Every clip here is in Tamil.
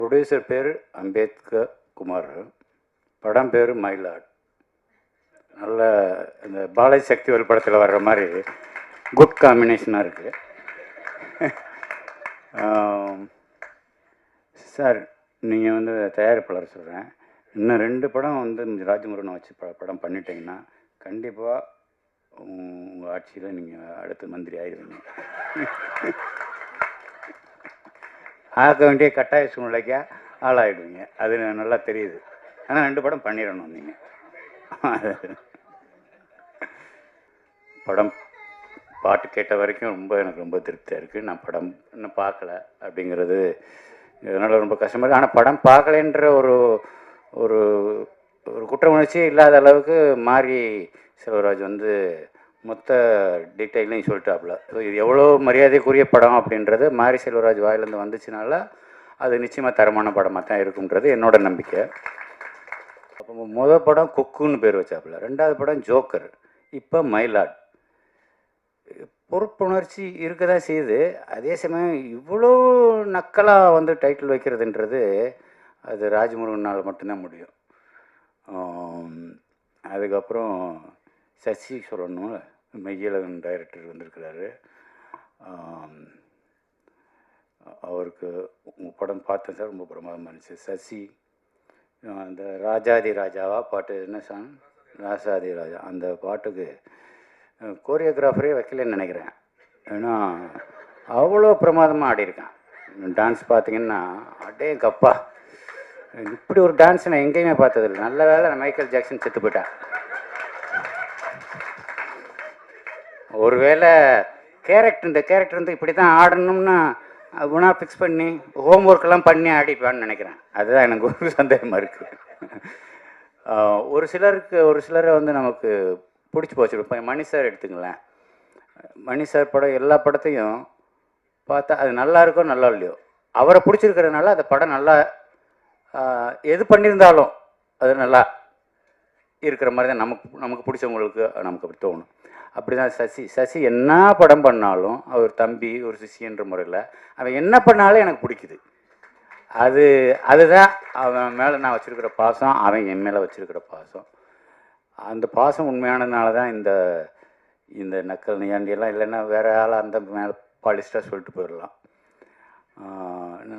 ப்ரொடியூசர் பேர் அம்பேத்கர் குமார், படம் பேர் மயிலாட். நல்ல இந்த பாலாஜி சக்திவேல் படத்தில் வர்ற மாதிரி குட் காம்பினேஷனாக இருக்குது. சார், நீங்கள் வந்து தயாரிப்பாளர் சொல்கிறேன், இன்னும் 2 படம் வந்து ராஜமுருகனை வச்சு படம் பண்ணிட்டீங்கன்னா கண்டிப்பாக உங்கள் ஆட்சியில் நீங்கள் அடுத்து மந்திரி ஆயிடுவீங்க. ஆக வேண்டிய கட்டாய சூழ்நிலைக்கா ஆளாயிடுவீங்க, அது நல்லா தெரியுது. ஆனால் 2 படம் பண்ணிடணும் நீங்கள். படம் பாட்டு கேட்ட வரைக்கும் எனக்கு ரொம்ப திருப்தியாக இருக்குது. நான் படம் இன்னும் பார்க்கல அப்படிங்கிறது இதனால் ரொம்ப கஷ்டமாக இருக்குது. ஆனால் படம் பார்க்கலைன்ற ஒரு ஒரு ஒரு குற்ற உணர்ச்சியே இல்லாத அளவுக்கு மாரி செல்வராஜ் வந்து மொத்த டீட்டெயிலையும் சொல்லிட்டாப்புல. ஸோ இது எவ்வளோ மரியாதைக்குரிய படம் அப்படின்றது மாரி செல்வராஜ் வாயிலேருந்து வந்துச்சுனால அது நிச்சயமாக தரமான படமாக தான் இருக்குன்றது என்னோட நம்பிக்கை. அப்போ முதல் படம் குக்குன்னு பேர் வச்சாப்புல, 2வது படம் ஜோக்கர், இப்போ மயிலாட். பொறுப்புணர்ச்சி இருக்க தான் செய்யுது. அதே சமயம் இவ்வளோ நக்கலாக வந்து டைட்டில் வைக்கிறதுன்றது அது ராஜமுருகனால் மட்டும்தான் முடியும். அதுக்கப்புறம் சசி சொல்லணும், மெய்யழகன் டைரக்டர் வந்திருக்கிறாரு. அவருக்கு உங்கள் படம் பார்த்தேன் சார், ரொம்ப பிரமாதமாக இருந்துச்சு. சசி அந்த ராஜாதி ராஜாவா பாட்டு, என்ன சாங், ராசாதி ராஜா, அந்த பாட்டுக்கு கோரியோகிராஃபரே வைக்கலன்னு நினைக்கிறேன். ஏன்னா அவ்வளோ பிரமாதமாக ஆடியிருக்கேன். டான்ஸ் பார்த்தீங்கன்னா அடே கப்பா, இப்படி ஒரு டான்ஸ் நான் எங்கேயுமே பார்த்ததில்லை. நல்ல வேளை நான் மைக்கேல் ஜாக்சன் செத்து போயிட்டேன். ஒருவேளை இந்த கேரக்டர் வந்து இப்படி தான் ஆடணும்னா குணா ஃபிக்ஸ் பண்ணி ஹோம் ஒர்க்கெல்லாம் பண்ணி ஆடிப்பான்னு நினைக்கிறேன். அதுதான் எனக்கு ஒரு சந்தேகமாக இருக்குது. ஒரு சிலரை வந்து நமக்கு பிடிச்சி போச்சு. இப்போ மணி சார் எடுத்துங்களேன், மணி சார் படம் எல்லா படத்தையும் பார்த்தா அது நல்லா இருக்கோ நல்லா இல்லையோ, அவரை பிடிச்சிருக்கிறதுனால அந்த படம் நல்லா எது பண்ணியிருந்தாலும் அது நல்லா இருக்கிற மாதிரி தான் நமக்கு பிடிச்சவங்களுக்கு நமக்கு அப்படி தோணும். அப்படி தான் சசி என்ன படம் பண்ணாலும் அவர் தம்பி ஒரு சிஷியன்ற முறையில் அவன் என்ன பண்ணாலும் எனக்கு பிடிக்குது. அதுதான் அவன் மேலே நான் வச்சுருக்கிற பாசம், அவன் என் மேலே வச்சுருக்கிற பாசம். அந்த பாசம் உண்மையானதுனால தான் இந்த நக்கல் நியாண்டியெல்லாம், இல்லைன்னா வேறு ஆளாக அந்த மேலே பாலிஸ்டாக சொல்லிட்டு போயிடலாம்.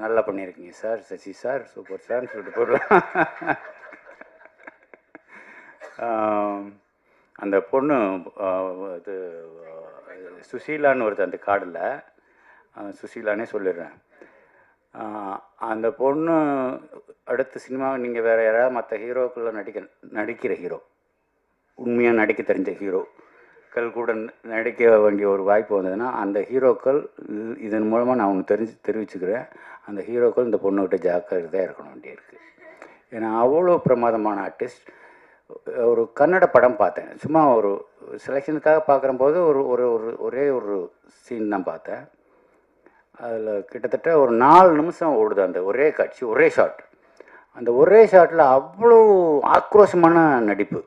நல்லா பண்ணியிருக்கீங்க சார், சசி சார், சூப்பர் சார்னு சொல்லிட்டு போயிடலாம். அந்த பொண்ணு இது சுசீலான்னு வருது அந்த கார்டில், சுசீலானே சொல்லிடுறேன். அந்த பொண்ணு அடுத்த சினிமாவை நீங்கள் வேறு யாராவது மற்ற ஹீரோக்களில் நடிக்கிற ஹீரோ, உண்மையாக நடிக்க தெரிஞ்ச ஹீரோக்கள் கூட நடிக்க வேண்டிய ஒரு வாய்ப்பு வந்ததுன்னா அந்த ஹீரோக்கள் இதன் மூலமாக நான் ஒன்று தெரிவிச்சுக்கிறேன், அந்த ஹீரோக்கள் இந்த பொண்ணுக்கிட்ட ஜாக்கிரதையாக இருக்கணும் வேண்டியிருக்கு. ஏன்னா அவ்வளோ பிரமாதமான ஆர்டிஸ்ட். ஒரு கன்னட படம் பார்த்தேன், சும்மா ஒரு செலெக்ஷனுக்காக பார்க்குறம்போது ஒரே ஒரு சீன் தான் பார்த்தேன். அதில் கிட்டத்தட்ட ஒரு 4 நிமிஷம் ஓடுது அந்த ஒரே காட்சி, ஒரே ஷாட். அந்த ஒரே ஷாட்டில் அவ்வளோ ஆக்ரோஷமான நடிப்பு.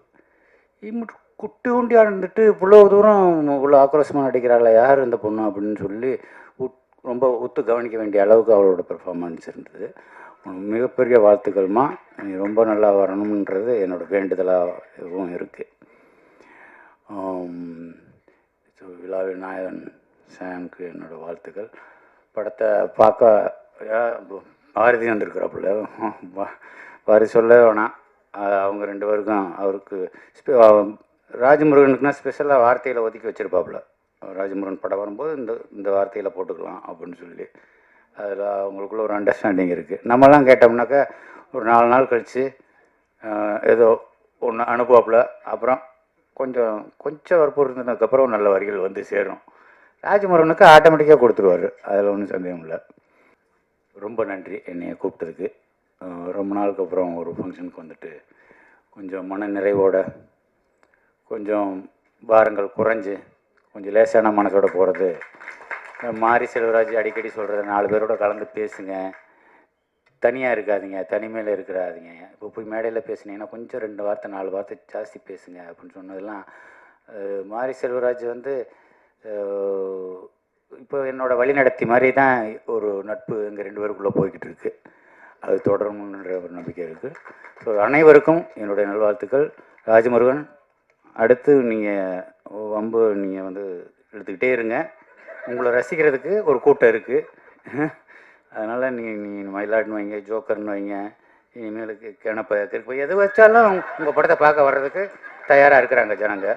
குட்டி உண்டியாக இருந்துட்டு இவ்வளோ தூரம் இவ்வளோ ஆக்ரோஷமாக நடிக்கிறாள் யார் இந்த பொண்ணு அப்படின்னு சொல்லி ரொம்ப ஒத்து கவனிக்க வேண்டிய அளவுக்கு அவளோட பெர்ஃபார்மன்ஸ் இருந்தது. மிகப்பெரிய வாழ்த்துக்கள்மா, நீ ரொம்ப நல்லா வரணுன்றது என்னோடய வேண்டுதலாகவும் இருக்குது. விழாவின் நாயகன் சாமுக்கு என்னோடய வாழ்த்துக்கள். படத்தை பார்க்க பாரதி வந்திருக்கிறாப்புல, பாரதி சொல்ல வேணாம், அவங்க 2 பேருக்கும் அவருக்கு ராஜமுருகனுக்குன்னா ஸ்பெஷலாக வார்த்தையில் ஒதுக்கி வச்சுருப்பாப்புல. ராஜமுருகன் படம் வரும்போது இந்த வார்த்தையில் போட்டுக்கலாம் அப்படின்னு சொல்லி அதில் அவங்களுக்குள்ள ஒரு அண்டர்ஸ்டாண்டிங் இருக்குது. நம்மலாம் கேட்டோம்னாக்கா ஒரு 4 நாள் கழித்து ஏதோ ஒன்று அனுப்புவாப்புல, அப்புறம் கொஞ்சம் வற்புறுத்தினதுக்கப்புறம் நல்ல வரிகள் வந்து சேரும். ராஜமுருகனுக்கு ஆட்டோமேட்டிக்காக கொடுத்துருவார், அதில் ஒன்றும் சந்தேகம் இல்லை. ரொம்ப நன்றி என்னையை கூப்பிட்டதுக்கு. ரொம்ப நாளுக்கு அப்புறம் ஒரு ஃபங்க்ஷனுக்கு வந்துட்டு கொஞ்சம் மன நிறைவோட, கொஞ்சம் பாரங்கள் குறைஞ்சி, கொஞ்சம் லேசான மனசோட போகிறது. மாரி செல்வராஜ் அடிக்கடி சொல்கிறது, 4 பேரோட கலந்து பேசுங்க, தனியாக இருக்காதீங்க, தனிமையில் இருக்கிறாதீங்க, இப்போ போய் மேடையில் பேசுனீங்கன்னா கொஞ்சம் 2 வார்த்தை 4 வார்த்தை ஜாஸ்தி பேசுங்க அப்படின்னு சொன்னதெல்லாம் மாரி செல்வராஜ் வந்து இப்போ என்னோடய வழிநடத்தி மாதிரி தான் ஒரு நட்பு எங்கள் 2 பேருக்குள்ளே போய்கிட்டு இருக்குது. அது தொடரும்ன்ற ஒரு நம்பிக்கை இருக்குது. ஸோ அனைவருக்கும் என்னுடைய நல்வாழ்த்துக்கள். ராஜமுருகன், அடுத்து நீங்கள் வம்பு நீங்கள் வந்து எடுத்துக்கிட்டே இருங்க. உங்களை ரசிக்கிறதுக்கு ஒரு கூட்டம் இருக்குது. அதனால் நீங்கள் மயிலாடுன்னு வைங்க, ஜோக்கர்னு வைங்க, இனிமேலுக்கு கிணப்ப திருப்ப எது வச்சாலும் உங்கள் படத்தை பார்க்க வர்றதுக்கு தயாராக இருக்கிறாங்க ஜனங்க.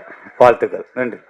வாழ்த்துக்கள். நன்றி.